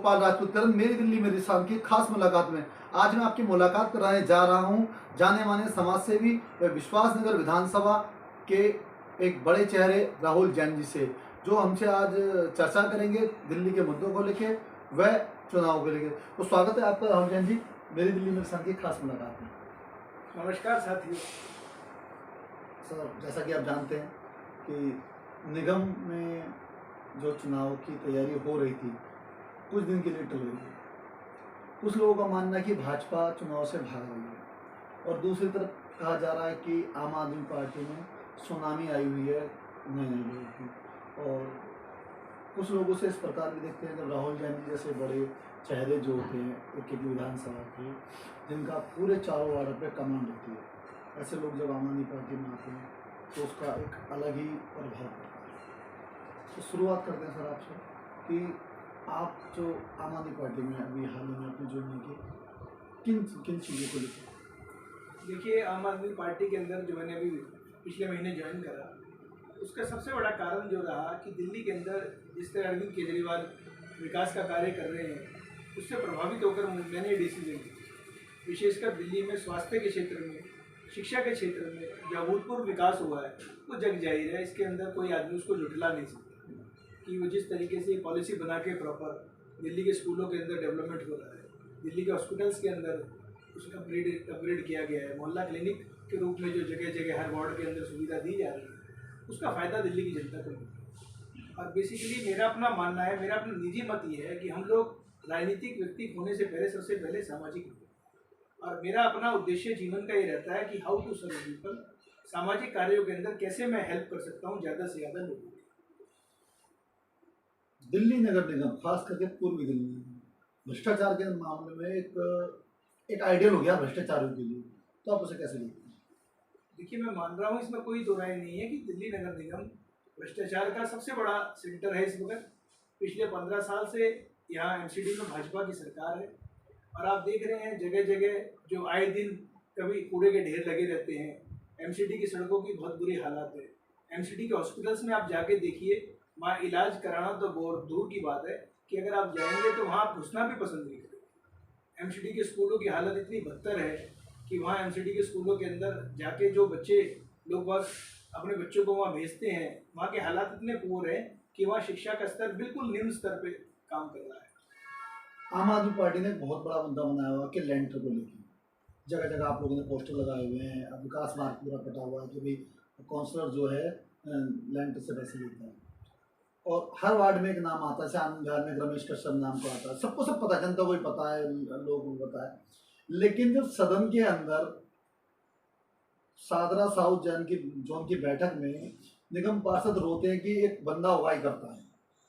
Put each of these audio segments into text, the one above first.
पाल राजपूत मेरी दिल्ली मेरी शाम की खास मुलाकात में आज मैं आपकी मुलाकात कराने जा रहा हूं जाने माने समाज सेवी व विश्वासनगर विधानसभा के एक बड़े चेहरे राहुल जैन जी से, जो हमसे आज चर्चा करेंगे दिल्ली के मुद्दों को लेकर व चुनाव को लेकर। तो स्वागत है आपका राहुल जैन जी मेरी दिल्ली मेरी शाम की खास मुलाकात में। नमस्कार साथियों। सर, जैसा कि आप जानते हैं कि निगम में जो चुनाव की तैयारी हो रही थी कुछ दिन के लिए टल गई है। कुछ लोगों का मानना है कि भाजपा चुनाव से भाग रही है और दूसरी तरफ कहा जा रहा है कि आम आदमी पार्टी में सुनामी आई हुई है नए नए लोगों की। और कुछ लोगों से इस प्रकार भी देखते हैं जब राहुल जैन जी जैसे बड़े चेहरे जो होते हैं एक एक विधानसभा के, जिनका पूरे चारों वार्ड पे कमांड होती है, ऐसे लोग जब आम आदमी पार्टी में आते हैं तो उसका एक अलग ही प्रभाव पड़ता है। तो शुरुआत करते हैं सर आपसे कि आप जो आम आदमी पार्टी में अभी हाल ही में अपने जुड़ने की किन किन चीज़ों को लेकर। देखिए, आम आदमी पार्टी के अंदर जो मैंने अभी पिछले महीने ज्वाइन करा, उसका सबसे बड़ा कारण जो रहा कि दिल्ली के अंदर जिस तरह अरविंद केजरीवाल विकास का कार्य कर रहे हैं उससे प्रभावित होकर मैंने डिसीजन लिया। विशेषकर दिल्ली में स्वास्थ्य के क्षेत्र में, शिक्षा के क्षेत्र में जो अभूतपूर्व विकास हुआ है वो जग जाहिर है। इसके अंदर कोई आदमी उसको झुठला नहीं सकता कि वो जिस तरीके से पॉलिसी बना के प्रॉपर दिल्ली के स्कूलों के अंदर डेवलपमेंट हो रहा है, दिल्ली के हॉस्पिटल्स के अंदर उसका अपग्रेड किया गया है, मोहल्ला क्लिनिक के रूप में जो जगह जगह हर वार्ड के अंदर सुविधा दी जा रही है, उसका फ़ायदा दिल्ली की जनता को मिलता है। और बेसिकली मेरा अपना मानना है, मेरा अपना निजी मत ये है कि हम लोग राजनीतिक व्यक्ति होने से पहले सबसे पहले सामाजिक होते हैं। और मेरा अपना उद्देश्य जीवन का ये रहता है कि हाउ टू सर्व पीपल, सामाजिक कार्यों के अंदर कैसे मैं हेल्प कर सकता हूँ ज़्यादा से ज़्यादा लोगों को। दिल्ली नगर निगम खास करके पूर्वी दिल्ली में भ्रष्टाचार के मामले में एक आइडियल हो गया भ्रष्टाचारियों के लिए, तो आप उसे कैसे देखते हैं? देखिए, मैं मान रहा हूँ, इसमें कोई दो राय नहीं है कि दिल्ली नगर निगम भ्रष्टाचार का सबसे बड़ा सेंटर है इस वक्त। पिछले 15 साल से यहाँ एमसीडी में भाजपा की सरकार है और आप देख रहे हैं जगह जगह जो आए दिन कभी कूड़े के ढेर लगे रहते हैं। एमसीडी की सड़कों की बहुत बुरी हालत है। एमसीडी के हॉस्पिटल्स में आप जाके देखिए, वहाँ इलाज कराना तो बहुत दूर की बात है कि अगर आप जाएंगे तो वहाँ आप घुसना भी पसंद नहीं करेंगे। एमसीडी के स्कूलों की हालत इतनी बदतर है कि वहाँ एमसीडी के स्कूलों के अंदर जाके जो बच्चे लोग बस अपने बच्चों को वहाँ भेजते हैं, वहाँ के हालात इतने पुअर हैं कि वहाँ शिक्षा का स्तर बिल्कुल निम्न स्तर पे काम कर रहा है। आम आदमी पार्टी ने एक बहुत बड़ा मुद्दा बनाया हुआ कि लेंटर को लेकर जगह जगह आप लोगों ने पोस्टर लगाए हुए हैं। अब विकास मार्ग पूरा कटा हुआ है कि भाई काउंसलर जो है लेंटर से पैसे लेता है और हर वार्ड में एक नाम आता है। आनंद विहार में रमेश कश्यप नाम को आता है, सबको सब पता है, जनता को भी पता है, लोगों को पता है। लेकिन जब सदन के अंदर सादरा साउथ जोन की बैठक में निगम पार्षद रोते हैं कि एक बंदा उगाई करता है,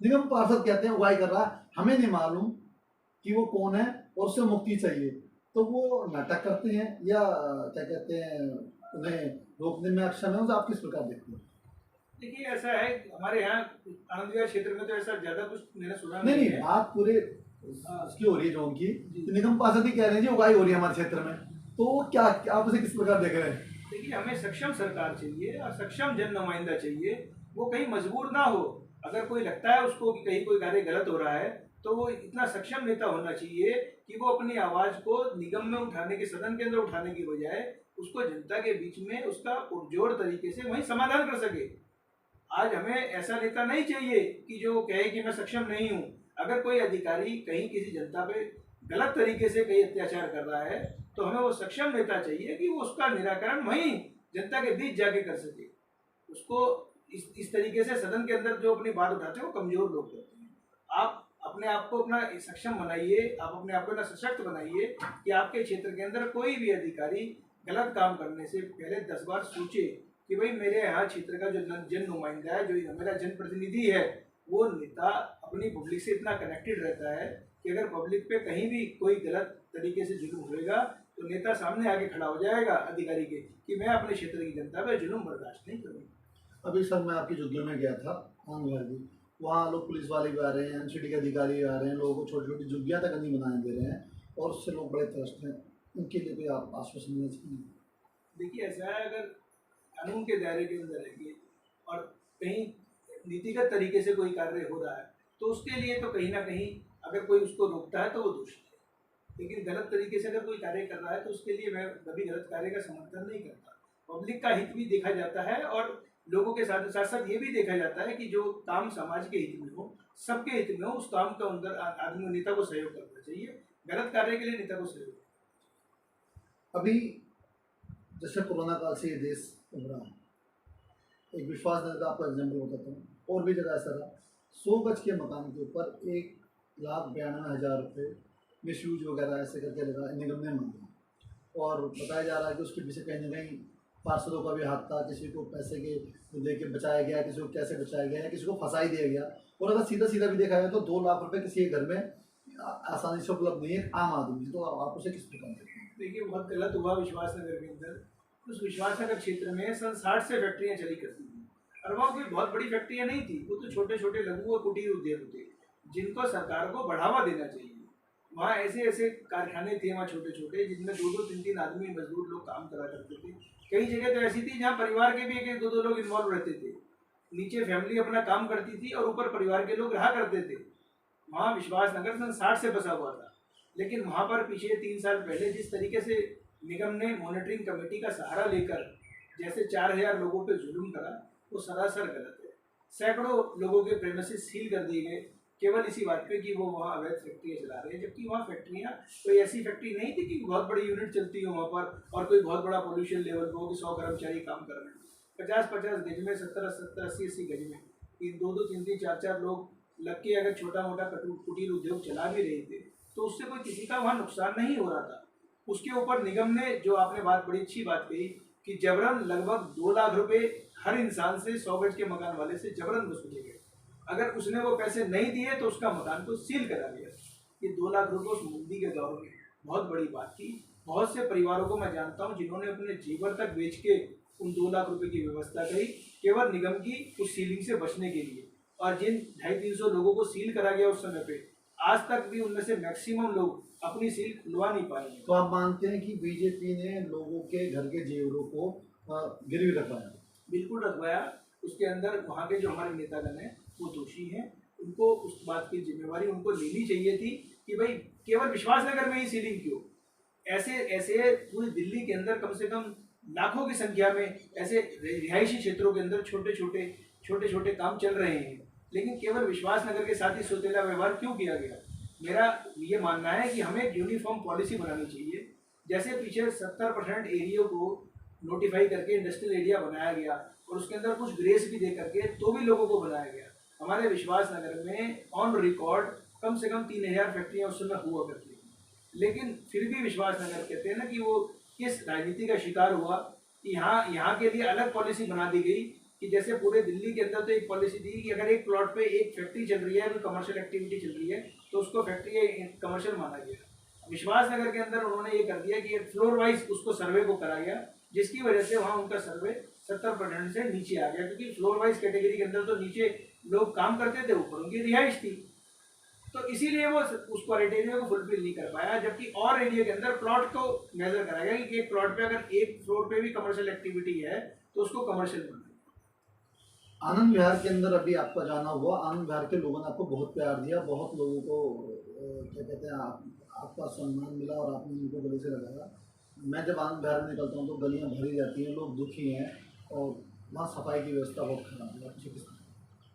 निगम पार्षद कहते हैं उगाई कर रहा है, हमें नहीं मालूम कि वो कौन है और उससे मुक्ति चाहिए, तो वो नाटक करते हैं या क्या कहते हैं, उन्हें रोकने में अक्षम है। उसे आप किस प्रकार देखते हैं? देखिए, ऐसा है हमारे यहाँ आनंद विहार क्षेत्र में तो ऐसा ज्यादा कुछ मैंने सुना नहीं है। बात पूरे उसकी हो रही है जोन की, निगम पार्षद ही कह रहे हैं जी उगाई हो रही है हमारे क्षेत्र में, तो क्या आप उसे किस प्रकार देख रहे हैं? देखिए, हमें सक्षम सरकार चाहिए और सक्षम जन नुमाइंदा चाहिए। वो कहीं मजबूर ना हो। अगर कोई लगता है उसको कि कहीं कोई कार्य गलत हो रहा है तो वो इतना सक्षम नेता होना चाहिए कि वो अपनी आवाज़ को निगम में उठाने के, सदन के अंदर उठाने की बजाय उसको जनता के बीच में उसका पुरजोर तरीके से वहीं समाधान कर सके। आज हमें ऐसा नेता नहीं चाहिए कि जो कहे कि मैं सक्षम नहीं हूँ। अगर कोई अधिकारी कहीं किसी जनता पे गलत तरीके से कहीं अत्याचार कर रहा है तो हमें वो सक्षम नेता चाहिए कि वो उसका निराकरण वहीं जनता के बीच जाके कर सके। उसको इस तरीके से सदन के अंदर जो अपनी बात उठाते हैं वो कमजोर लोग होते हैं। आप अपने आप को अपना सक्षम बनाइए, आप अपने आप को इतना सशक्त बनाइए कि आपके क्षेत्र के अंदर कोई भी अधिकारी गलत काम करने से पहले 10 बार सोचे कि भाई मेरे यहाँ क्षेत्र का जो जन नुमाइंदा है, जो मेरा जनप्रतिनिधि है, वो नेता अपनी पब्लिक से इतना कनेक्टेड रहता है कि अगर पब्लिक पे कहीं भी कोई गलत तरीके से जुल्म होएगा तो नेता सामने आके खड़ा हो जाएगा अधिकारी के कि मैं अपने क्षेत्र की जनता पे जुल्म बर्दाश्त नहीं करूँगा। अभी सर मैं आपकी झुग्गियों में गया था आंगनबाड़ी, वहाँ लोग पुलिस वाले भी आ रहे हैं, एमसीडी के अधिकारी भी आ रहे हैं, लोगों को छोटी छोटी झुग्गियाँ तक नहीं बनाने दे रहे हैं और उससे लोग बड़े त्रस्त हैं। उनके लिए कोई आप आश्वासन देना चाहिए? देखिए, ऐसा है, अगर कानून के दायरे के अंदर रहेंगे और कहीं नीतिगत तरीके से कोई कार्य हो रहा है तो उसके लिए तो कहीं ना कहीं अगर कोई उसको रोकता है तो वो दोषी है। लेकिन गलत तरीके से अगर कोई कार्य कर रहा है तो उसके लिए मैं कभी गलत कार्य का समर्थन नहीं करता। पब्लिक का हित भी देखा जाता है और लोगों के साथ साथ साथ ये भी देखा जाता है कि जो काम समाज के हित में हो, सबके हित में हो, उस काम का अंदर आदमी नेता को सहयोग करना चाहिए। गलत कार्य के लिए नेता को सहयोग। अभी जैसे कोरोना काल से ये देश उभरा है, एक विश्वास नगर का आपका एग्जाम्पल बताता हूँ, और भी जगह ऐसा रहा, 100 गज के मकान के ऊपर 1,92,000 रुपये मिसयूज वगैरह ऐसे करके लगा निगम ने मांगा, और बताया जा रहा है कि उसके पीछे कहीं ना कहीं पार्षदों का भी हाथ था, किसी को पैसे के दे के बचाया गया, किसी को कैसे बचाया गया, किसी को फंसा ही दिया गया। और अगर सीधा सीधा भी देखा जाए तो 2 लाख रुपए किसी के घर में आसानी से उपलब्ध नहीं है आम आदमी से, तो आप उसे किस प्रकार देखते हैं? देखिए, बहुत गलत हुआ विश्वास नगर के अंदर। उस विश्वास नगर क्षेत्र में सन 60 से फैक्ट्रियाँ चली करती थी, और वहाँ कोई बहुत बड़ी फैक्ट्रियाँ नहीं थी, वो तो छोटे छोटे लघु और कुटीर उद्योग थे जिनको सरकार को बढ़ावा देना चाहिए। वहाँ ऐसे ऐसे कारखाने थे वहाँ छोटे छोटे, जिनमें 2-2, 3-3 आदमी मजदूर लोग काम करा करते थे। कई जगह तो ऐसी थी जहाँ परिवार के भी 1-1, 2-2 लोग इन्वॉल्व रहते थे। नीचे फैमिली अपना काम करती थी और ऊपर परिवार के लोग रहा करते थे। वहाँ विश्वास नगर सन 60 से बसा हुआ था। लेकिन वहाँ पर पिछले 3 साल पहले जिस तरीके से निगम ने मॉनिटरिंग कमेटी का सहारा लेकर जैसे 4,000 लोगों पे जुल्म करा, वो सरासर गलत है। सैकड़ों लोगों के प्रेमिसेस सील कर दिए गए केवल इसी बात पे कि वो वहाँ अवैध फैक्ट्रियाँ चला रहे हैं, जबकि वहाँ फैक्ट्रियाँ कोई ऐसी फैक्ट्री नहीं थी कि बहुत बड़ी यूनिट चलती हो वहाँ पर और कोई बहुत बड़ा पोल्यूशन लेवल हो कि 100 कर्मचारी काम कर रहे हैं। 50-50 गज में, 70-70, 80-80 गज में 2-2, 3-3, 4-4 लोग लग के अगर छोटा मोटा कुटीर उद्योग चला भी रहे थे तो उससे कोई किसी का वहाँ नुकसान नहीं हो रहा था। उसके ऊपर निगम ने, जो आपने बात बड़ी अच्छी बात कही कि जबरन लगभग 2 लाख रुपए हर इंसान से 100 गज के मकान वाले से जबरन वसूले गए। अगर उसने वो पैसे नहीं दिए तो उसका मकान को सील करा दिया। ये 2 लाख रुपए उस मोदी के दौर में बहुत बड़ी बात थी। बहुत से परिवारों को मैं जानता हूँ जिन्होंने अपने जीवन तक बेच के उन 2 लाख रुपए की व्यवस्था करी केवल निगम की उस सीलिंग से बचने के लिए। और जिन 250-300 लोगों को सील करा गया उस समय पे, आज तक भी उनमें से मैक्सिमम लोग अपनी सील खुलवा नहीं पाए। तो आप मानते हैं कि बीजेपी ने लोगों के घर के जेवरों को गिरवी रखवाया? बिल्कुल रखवाया। उसके अंदर वहाँ के जो हमारे नेतागण हैं वो दोषी हैं। उनको उस बात की जिम्मेवारी उनको लेनी चाहिए थी कि भाई केवल विश्वास नगर में ही सीलिंग क्यों। ऐसे ऐसे पूरी दिल्ली के अंदर कम से कम लाखों की संख्या में ऐसे रिहायशी क्षेत्रों के अंदर छोटे छोटे काम चल रहे हैं, लेकिन केवल विश्वास नगर के साथ ही सौतेला व्यवहार क्यों किया गया? मेरा ये मानना है कि हमें एक यूनिफॉर्म पॉलिसी बनानी चाहिए। जैसे पीछे 70% एरिया को नोटिफाई करके इंडस्ट्रियल एरिया बनाया गया और उसके अंदर कुछ ग्रेस भी दे करके तो भी लोगों को बनाया गया। हमारे विश्वास नगर में ऑन रिकॉर्ड कम से कम 3,000 फैक्ट्रियाँ उस समय हुआ करती थी, लेकिन फिर भी विश्वास नगर कहते हैं ना कि वो किस राजनीति का शिकार हुआ कि यहाँ के लिए अलग पॉलिसी बना दी गई कि जैसे पूरे दिल्ली के अंदर तो एक पॉलिसी थी कि अगर एक प्लॉट पे एक फैक्ट्री चल रही है, कमर्शियल एक्टिविटी चल रही है, तो उसको फैक्ट्री कमर्शियल माना गया। विश्वास नगर के अंदर उन्होंने ये कर दिया कि एक फ्लोर वाइज उसको सर्वे को करा गया, जिसकी वजह से वहाँ उनका सर्वे 70% से नीचे आ गया, क्योंकि फ्लोर वाइज कैटेगरी के अंदर तो नीचे लोग काम करते थे, ऊपर उनकी रिहाइश थी, तो इसीलिए वो उस क्राइटेरिया को फुलफिल नहीं कर पाया। जबकि और एरिया के अंदर प्लॉट को मेजर करा गया कि एक प्लॉट पे अगर एक फ्लोर पे भी कमर्शियल एक्टिविटी है तो उसको कमर्शियल बनाया। आनंद विहार के अंदर अभी आपका जाना हुआ, आनंद विहार के लोगों ने आपको बहुत प्यार दिया, बहुत लोगों को क्या कहते हैं आपका सम्मान मिला और आपने उनको गले से लगाया। मैं जब आनंद विहार में निकलता हूँ तो गलियाँ भरी जाती हैं, लोग दुखी हैं और वहाँ सफाई की व्यवस्था बहुत खराब है। अच्छी किस्म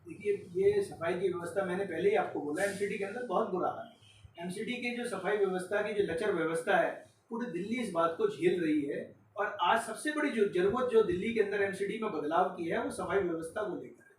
देखिए, ये सफाई की व्यवस्था मैंने पहले ही आपको बोला, एमसीडी के अंदर बहुत बुरा हाल है। एमसीडी की जो सफाई व्यवस्था की जो लचर व्यवस्था है, पूरी दिल्ली इस बात को झेल रही है। और आज सबसे बड़ी जो जरूरत जो दिल्ली के अंदर एमसीडी में बदलाव की है वो सफाई व्यवस्था को लेकर है।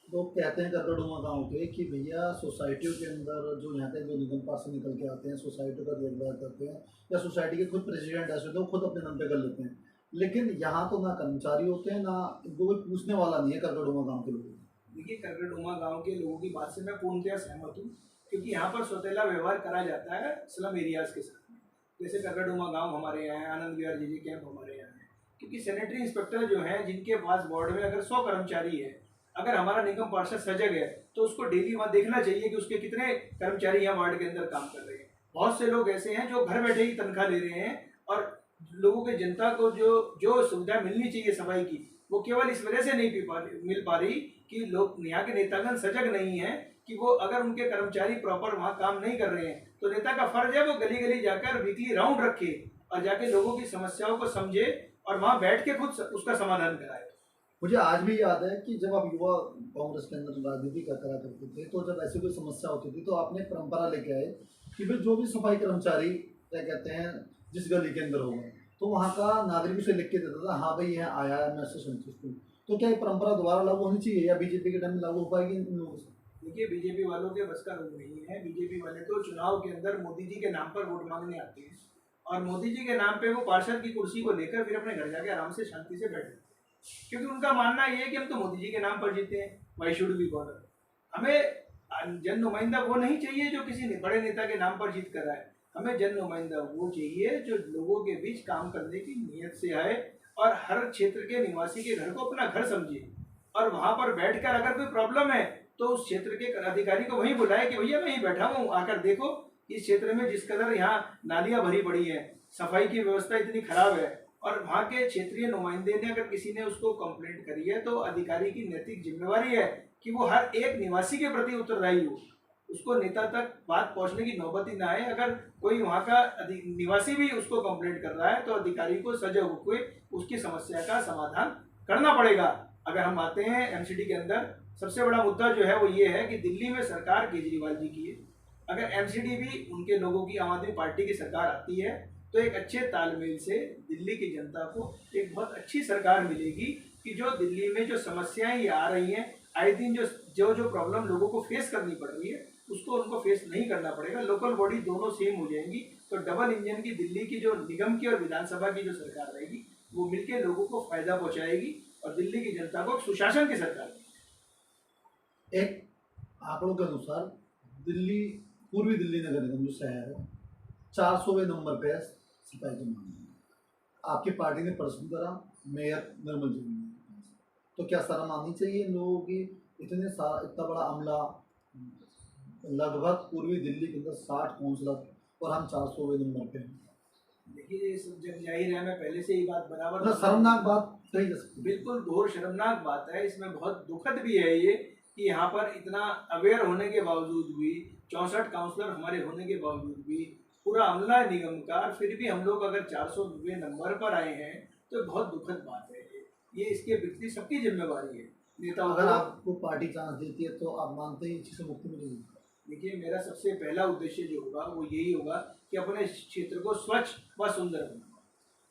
लोग कहते हैं करगड़ुमा गाँव के कि भैया सोसाइटियों के अंदर जो यहाँ के जो निगम पास से निकल के आते हैं, सोसाइटियों का देखभाल करते हैं, या सोसाइटी के खुद प्रेसिडेंट ऐसे होते हैं, वो खुद अपने नाम पे कर लेते हैं, लेकिन यहाँ तो ना कर्मचारी होते हैं, ना इनको कोई पूछने वाला नहीं है करगड़ुमा गाँव के लोग। देखिए, करगड़ुमा गांव के लोगों की बात से मैं पूर्णतया सहमत हूँ, क्योंकि यहाँ पर सौतेला व्यवहार करा जाता है स्लम एरियाज के साथ में। जैसे करगड़ुमा गांव हमारे यहाँ है, आनंद विहार जीजी कैंप हमारे यहाँ है, क्योंकि सैनिटरी इंस्पेक्टर जो हैं जिनके पास वार्ड में अगर 100 कर्मचारी है, अगर हमारा निगम पार्षद सजग है तो उसको डेली वहाँ देखना चाहिए कि उसके कितने कर्मचारी यहाँ वार्ड के अंदर काम कर रहे हैं। बहुत से लोग ऐसे हैं जो घर बैठे ही तनख्वाह ले रहे हैं और लोगों के जनता को जो सुविधा मिलनी चाहिए सफाई की, वो केवल इस वजह से नहीं मिल पा रही कि लोग यहाँ के नेतागण सजग नहीं है कि वो अगर उनके कर्मचारी प्रॉपर वहाँ काम नहीं कर रहे हैं तो नेता का फर्ज है वो गली गली जाकर वीकली राउंड रखे और जाके लोगों की समस्याओं को समझे और वहाँ बैठ के खुद उसका समाधान कराए। मुझे आज भी याद है कि जब आप युवा कांग्रेस के अंदर राजनीति करा करते थे तो जब ऐसी कोई समस्या होती थी तो आपने एक परंपरा लेके आए कि भाई जो भी सफाई कर्मचारी क्या कहते हैं जिस गली के अंदर होगा तो वहाँ का नागरिक उसे लिख के देता था, हाँ भाई यह आया है मैं उससे संतुष्ट हूँ। तो क्या ये परंपरा दोबारा लागू होनी चाहिए या बीजेपी के टाइम में लागू हो पाएगी इन लोगों से? देखिए, बीजेपी वालों के बस का रोग नहीं है। बीजेपी वाले तो चुनाव के अंदर मोदी जी के नाम पर वोट मांगने आते हैं और मोदी जी के नाम पे वो पार्षद की कुर्सी को लेकर फिर अपने घर जाके आराम से शांति से बैठ जाते हैं, क्योंकि उनका मानना ये है कि हम तो मोदी जी के नाम पर जीते हैं, वाई शुड बी बॉदर। हमें जन नुमाइंदा वो नहीं चाहिए जो किसी बड़े नेता के नाम पर जीत कर आए। हमें जन नुमाइंदा वो चाहिए जो लोगों के बीच काम करने की नीयत से आए और हर क्षेत्र के निवासी के घर को अपना घर समझे और वहां पर बैठकर अगर कोई प्रॉब्लम है तो उस क्षेत्र के अधिकारी को वहीं बुलाए कि भैया मैं यहीं बैठा हूँ, आकर देखो इस क्षेत्र में जिस कदर यहाँ नालियां भरी पड़ी है, सफाई की व्यवस्था इतनी खराब है। और वहाँ के क्षेत्रीय नुमाइंदे ने अगर किसी ने उसको कंप्लेंट करी है तो अधिकारी की नैतिक जिम्मेवारी है कि वो हर एक निवासी के प्रति उत्तरदायी हो, उसको नेता तक बात पहुंचने की नौबत ही ना आए। अगर कोई वहाँ का निवासी भी उसको कंप्लेंट कर रहा है तो अधिकारी को सजग होकर उसकी समस्या का समाधान करना पड़ेगा। अगर हम आते हैं एमसीडी के अंदर, सबसे बड़ा मुद्दा जो है वो ये है कि दिल्ली में सरकार केजरीवाल जी की है। अगर एमसीडी भी उनके लोगों की आम आदमी पार्टी की सरकार आती है तो एक अच्छे तालमेल से दिल्ली की जनता को एक बहुत अच्छी सरकार मिलेगी कि जो दिल्ली में जो समस्याएं ये आ रही हैं आए दिन जो प्रॉब्लम लोगों को फेस करनी पड़ रही है उसको उनको फेस नहीं करना पड़ेगा। लोकल बॉडी दोनों सेम हो जाएंगी तो डबल इंजन की दिल्ली की जो निगम की और विधानसभा की जो सरकार रहेगी वो मिलकर लोगों को फायदा पहुंचाएगी और दिल्ली की जनता को सुशासन की सरकार। एक आंकड़ों के अनुसार दिल्ली पूर्वी दिल्ली नगर निगम जो शहर है 400वें नंबर पे है सफाई के मामले में। आपकी पार्टी ने प्रश्न करा मेयर निर्मल जी, तो क्या शर्म आनी चाहिए इन लोगों की? इतना बड़ा अमला, लगभग पूर्वी दिल्ली के अंदर 60 काउंसलर और हम 400वें नंबर पे हैं। देखिए, सब जग जाहिर है, मैं पहले से ही बात बराबर मतलब शर्मनाक बात कही जा सकती है। बिल्कुल घोर शर्मनाक बात है। इसमें बहुत दुखद भी है ये कि यहाँ पर इतना अवेयर होने के बावजूद भी 64 काउंसलर हमारे होने के बावजूद भी पूरा अमला निगम का, फिर भी हम लोग अगर 400वें नंबर पर आए हैं तो बहुत दुखद बात है। ये इसके विपरीत सबकी जिम्मेवारी है नेताओं। अगर आपको पार्टी चांस देती है तो आप मानते हैं इस चीज़ से मुक्ति मिलेगी? देखिए, मेरा सबसे पहला उद्देश्य जो होगा वो यही होगा कि अपने क्षेत्र को स्वच्छ व सुंदर बनाना।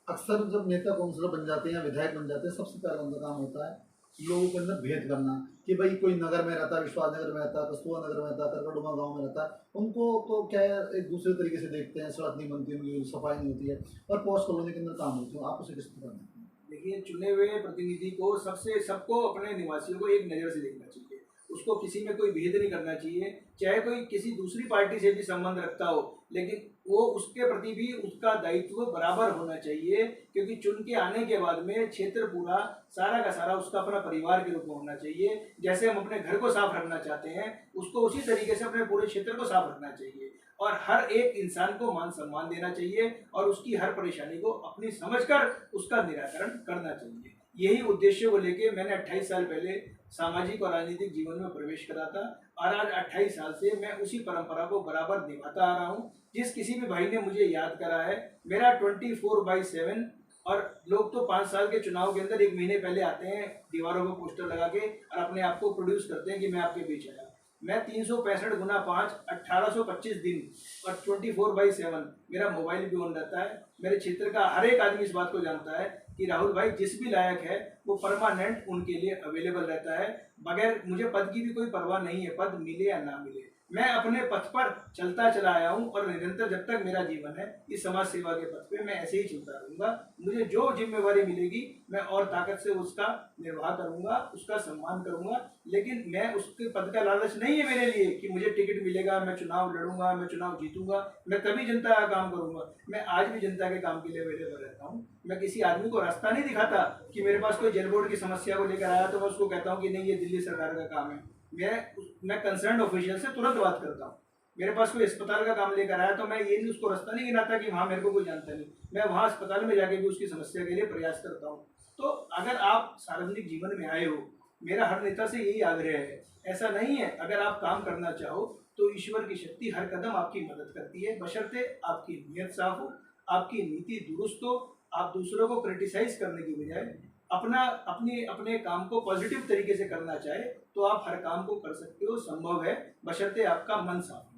अक्सर जब नेता काउंसलर बन जाते हैं या विधायक बन जाते हैं सबसे पहला उनका काम होता है लोगों के अंदर भेद करना कि भाई कोई नगर में रहता है, विश्वास नगर में रहता है, कस्तूरा नगर में रहता है, करकड़ुमा गांव में रहता है, उनको तो क्या है एक दूसरे तरीके से देखते हैं, सड़क नहीं बनती, उनकी सफाई नहीं होती है और पॉस्ट कॉलोनी के अंदर काम होती है। आप उसे किस तरह देखते हैं? देखिए, चुने हुए प्रतिनिधि को सबको अपने निवासियों को एक नज़र से देखना चाहिए, उसको किसी में कोई भेद नहीं करना चाहिए, चाहे कोई किसी दूसरी पार्टी से भी संबंध रखता हो, लेकिन वो उसके प्रति भी उसका दायित्व बराबर होना चाहिए, क्योंकि चुन के आने के बाद में क्षेत्र पूरा सारा का सारा उसका अपना परिवार के रूप में होना चाहिए। जैसे हम अपने घर को साफ रखना चाहते हैं उसको उसी तरीके से अपने पूरे क्षेत्र को साफ रखना चाहिए और हर एक इंसान को मान सम्मान देना चाहिए और उसकी हर परेशानी को अपनी समझकर उसका निराकरण करना चाहिए। यही उद्देश्य को लेके मैंने 28 साल पहले सामाजिक और राजनीतिक जीवन में प्रवेश करा था और आज 28 साल से मैं उसी परंपरा को बराबर निभाता आ रहा हूँ। जिस किसी भी भाई ने मुझे याद करा है, मेरा 24/7 और लोग तो 5 साल के चुनाव के अंदर 1 महीने पहले आते हैं दीवारों पर पोस्टर लगा के और अपने आप को प्रोड्यूस करते हैं कि मैं आपके बीच आया। मैं 365 गुना 5 1825 दिन और 24/7 मेरा मोबाइल भी ऑन रहता है। मेरे क्षेत्र का हर एक आदमी इस बात को जानता है कि राहुल भाई जिस भी लायक है वो परमानेंट उनके लिए अवेलेबल रहता है। बगैर मुझे पद की भी कोई परवाह नहीं है, पद मिले या ना मिले, मैं अपने पथ पर चलता चला आया हूँ और निरंतर जब तक मेरा जीवन है इस समाज सेवा के पथ पे मैं ऐसे ही चलता रहूँगा। मुझे जो जिम्मेवारी मिलेगी मैं और ताकत से उसका निर्वाह करूँगा, उसका सम्मान करूँगा, लेकिन मैं उसके पद का लालच नहीं है मेरे लिए कि मुझे टिकट मिलेगा, मैं चुनाव लड़ूंगा, मैं चुनाव जीतूंगा, मैं तभी जनता का काम करूँगा। मैं आज भी जनता के काम के लिए अवेलेबल रहता हूँ। मैं किसी आदमी को रास्ता नहीं दिखाता कि मेरे पास कोई जेल बोर्ड की समस्या को लेकर आया तो मैं उसको कहता हूँ कि नहीं ये दिल्ली सरकार का काम है। मैं कंसर्न ऑफिशियल से तुरंत बात करता हूँ। मेरे पास कोई अस्पताल का काम लेकर आया तो मैं ये नहीं उसको रास्ता नहीं गिनाता कि वहाँ मेरे को कोई जानता नहीं, मैं वहाँ अस्पताल में जाके भी उसकी समस्या के लिए प्रयास करता हूँ। तो अगर आप सार्वजनिक जीवन में आए हो मेरा हर नेता से यही आग्रह है। ऐसा नहीं है, अगर आप काम करना चाहो तो ईश्वर की शक्ति हर कदम आपकी मदद करती है, बशर्ते आपकी नीयत साफ हो, आपकी नीति दुरुस्त हो, आप दूसरों को क्रिटिसाइज करने की बजाय अपने काम को पॉजिटिव तरीके से करना चाहे तो आप हर काम को कर सकते हो, संभव है, बशर्ते आपका मन साफ हो।